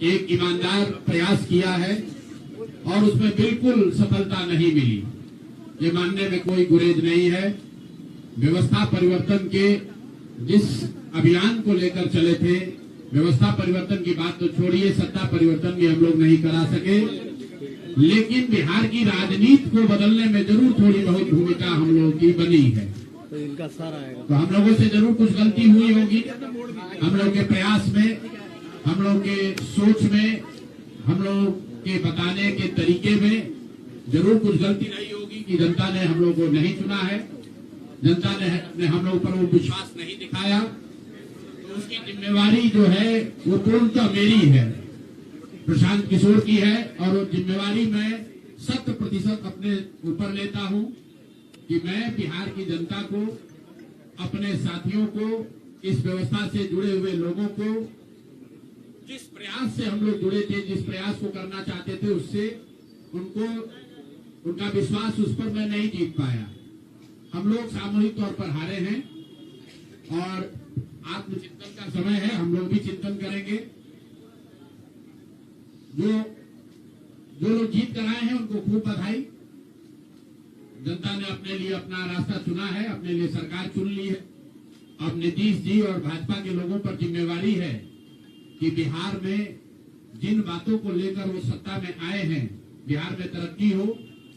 एक ईमानदार प्रयास किया है और उसमें बिल्कुल सफलता नहीं मिली, ये मानने में कोई गुरेज नहीं है। व्यवस्था परिवर्तन के जिस अभियान को लेकर चले थे, व्यवस्था परिवर्तन की बात तो छोड़िए, सत्ता परिवर्तन भी हम लोग नहीं करा सके, लेकिन बिहार की राजनीति को बदलने में जरूर थोड़ी बहुत भूमिका हम लोगों की बनी है। तो इनका सारा आएगा, तो हम लोगों से जरूर कुछ गलती हुई होगी, हम लोग के प्रयास में, हम लोग के सोच में, हम लोग के बताने के तरीके में जरूर कुछ गलती नहीं होगी कि जनता ने हम लोग को नहीं चुना है, जनता ने हम लोग पर वो विश्वास नहीं दिखाया, तो उसकी जिम्मेवारी जो है वो पूर्णतः मेरी है, प्रशांत किशोर की है। और वो जिम्मेवारी मैं 100% अपने ऊपर लेता हूं कि मैं बिहार की जनता को, अपने साथियों को, इस व्यवस्था से जुड़े हुए लोगों को, जिस प्रयास से हम लोग जुड़े थे, जिस प्रयास को करना चाहते थे, उससे उनका विश्वास उस पर मैं नहीं जीत पाया। हम लोग सामूहिक तौर पर हारे हैं और आत्मचिंतन का समय है, हम लोग भी चिंतन करेंगे। जो लोग जीत कर आए हैं उनको खूब बधाई। जनता ने अपने लिए अपना रास्ता चुना है, अपने लिए सरकार चुन ली है। अब नीतीश जी और भाजपा के लोगों पर जिम्मेवारी है कि बिहार में जिन बातों को लेकर वो सत्ता में आए हैं, बिहार में तरक्की हो,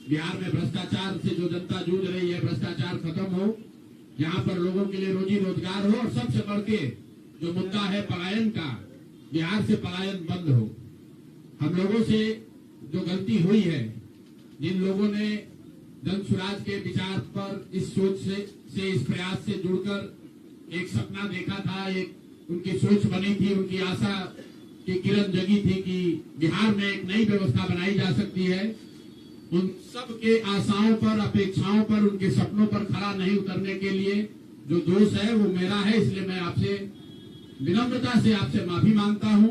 बिहार में भ्रष्टाचार से जो जनता जूझ रही है, भ्रष्टाचार खत्म हो, यहाँ पर लोगों के लिए रोजी रोजगार हो, और सबसे बढ़ के जो मुद्दा है पलायन का, बिहार से पलायन बंद हो। हम लोगों से जो गलती हुई है, जिन लोगों ने जन स्वराज के विचार पर इस सोच से इस प्रयास से जुड़कर एक सपना देखा था, एक उनकी सोच बनी थी, उनकी आशा की किरण जगी थी कि बिहार में एक नई व्यवस्था बनाई जा सकती है, उन सब के आशाओं पर, अपेक्षाओं पर, उनके सपनों पर खरा नहीं उतरने के लिए जो दोष है वो मेरा है। इसलिए मैं आपसे विनम्रता से आपसे माफी मांगता हूं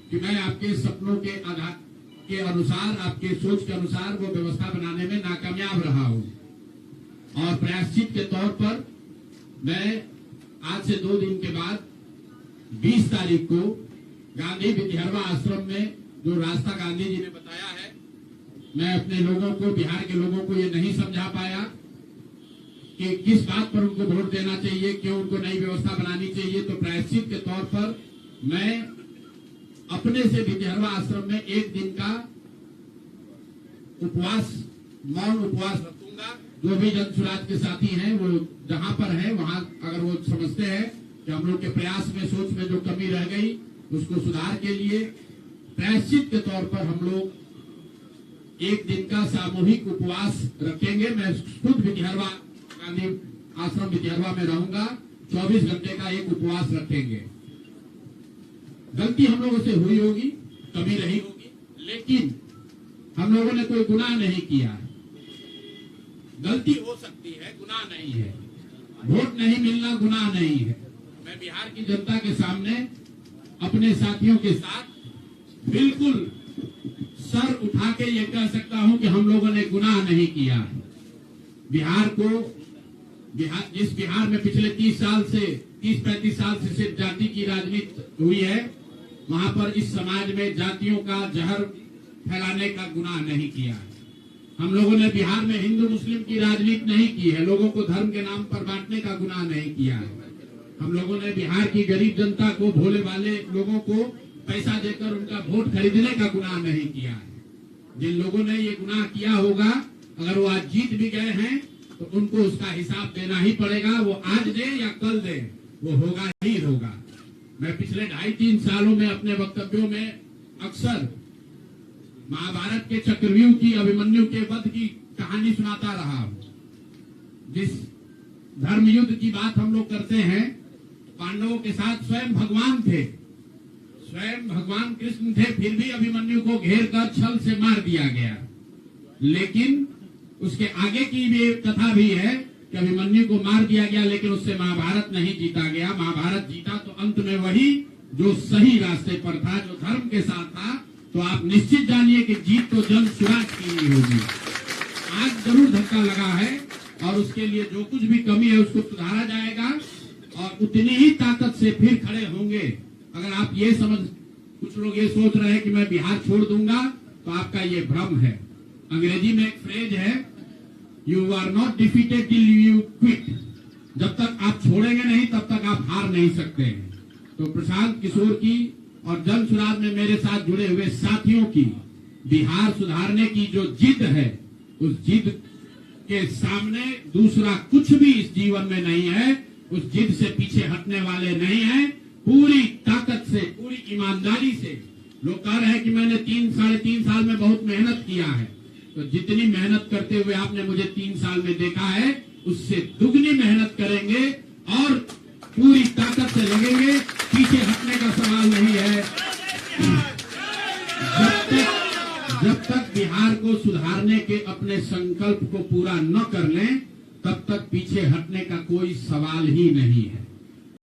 कि मैं आपके सपनों के आधार के अनुसार, आपके सोच के अनुसार वो व्यवस्था बनाने में नाकामयाब रहा हूं। और प्रायश्चित के तौर पर मैं आज से 2 दिन के बाद 20 तारीख को गांधी विद्यारवा आश्रम में जो रास्ता गांधी जी ने बताया है, मैं अपने लोगों को, बिहार के लोगों को ये नहीं समझा पाया कि किस बात पर उनको वोट देना चाहिए, क्यों उनको नई व्यवस्था बनानी चाहिए। तो प्रायश्चित के तौर पर मैं अपने से विद्यारवा आश्रम में 1 दिन का उपवास, मौन उपवास रखूंगा। जो भी जन स्वराज के साथी हैं वो जहां पर है वहां, अगर वो समझते हैं कि हम लोग के प्रयास में, सोच में जो कमी रह गई, उसको सुधार के लिए प्रायश्चित के तौर पर हम लोग 1 दिन का सामूहिक उपवास रखेंगे। मैं खुद विद्यारवा, गांधी आश्रम विद्यारवा में रहूंगा, 24 घंटे का एक उपवास रखेंगे। गलती हम लोगों से हुई होगी, कमी रही होगी, लेकिन हम लोगों ने कोई गुनाह नहीं किया। गलती हो सकती है, गुनाह नहीं है। वोट नहीं मिलना गुनाह नहीं है। मैं बिहार की जनता के सामने अपने साथियों के साथ बिल्कुल सर उठा के ये कह सकता हूं कि हम लोगों ने गुनाह नहीं किया है। जिस बिहार में पिछले 30-35 साल से सिर्फ जाति की राजनीति हुई है, वहां पर इस समाज में जातियों का जहर फैलाने का गुनाह नहीं किया है। हम लोगों ने बिहार में हिंदू मुस्लिम की राजनीति नहीं की है, लोगों को धर्म के नाम पर बांटने का गुनाह नहीं किया है। हम लोगों ने बिहार की गरीब जनता को, भोले वाले लोगों को पैसा देकर उनका वोट खरीदने का गुनाह नहीं किया है। जिन लोगों ने ये गुनाह किया होगा, अगर वो आज जीत भी गए हैं तो उनको उसका हिसाब देना ही पड़ेगा। वो आज दे या कल दे, वो होगा ही होगा। मैं पिछले 2.5-3 सालों में अपने वक्तव्यों में अक्सर महाभारत के चक्रव्यूह की, अभिमन्यु के वध की कहानी सुनाता रहा हूं। जिस धर्म युद्ध की बात हम लोग करते हैं, पांडवों के साथ स्वयं भगवान थे, स्वयं भगवान कृष्ण थे, फिर भी अभिमन्यु को घेर कर छल से मार दिया गया। लेकिन उसके आगे की भी कथा भी है कि अभिमन्यु को मार दिया गया, लेकिन उससे महाभारत नहीं जीता गया। महाभारत जीता तो अंत में वही जो सही रास्ते पर था, जो धर्म के साथ था। तो आप निश्चित जानिए कि जीत तो जन स्वराज की ही होगी। आज जरूर धक्का लगा है और उसके लिए जो कुछ भी कमी है उसको सुधारा जाएगा और उतनी ही ताकत से फिर खड़े होंगे। अगर आप ये समझ कुछ लोग ये सोच रहे हैं कि मैं बिहार छोड़ दूंगा, तो आपका ये भ्रम है। अंग्रेजी में एक फ्रेज है, you are not defeated till you quit. जब तक आप छोड़ेंगे नहीं तब तक आप हार नहीं सकते हैं। तो प्रशांत किशोर की और जन सुराज में मेरे साथ जुड़े हुए साथियों की बिहार सुधारने की जो जिद है, उस जिद के सामने दूसरा कुछ भी इस जीवन में नहीं है। उस जिद से पीछे हटने वाले नहीं है। पूरी ताकत से, पूरी ईमानदारी से। लोग कह रहे हैं कि मैंने 3-3.5 साल में बहुत मेहनत किया है, तो जितनी मेहनत करते हुए आपने मुझे 3 साल में देखा है, उससे दुगनी मेहनत करेंगे और पूरी ताकत से लगेंगे। पीछे हटने का सवाल नहीं है। जब तक बिहार को सुधारने के अपने संकल्प को पूरा न कर लें, तब तक पीछे हटने का कोई सवाल ही नहीं है।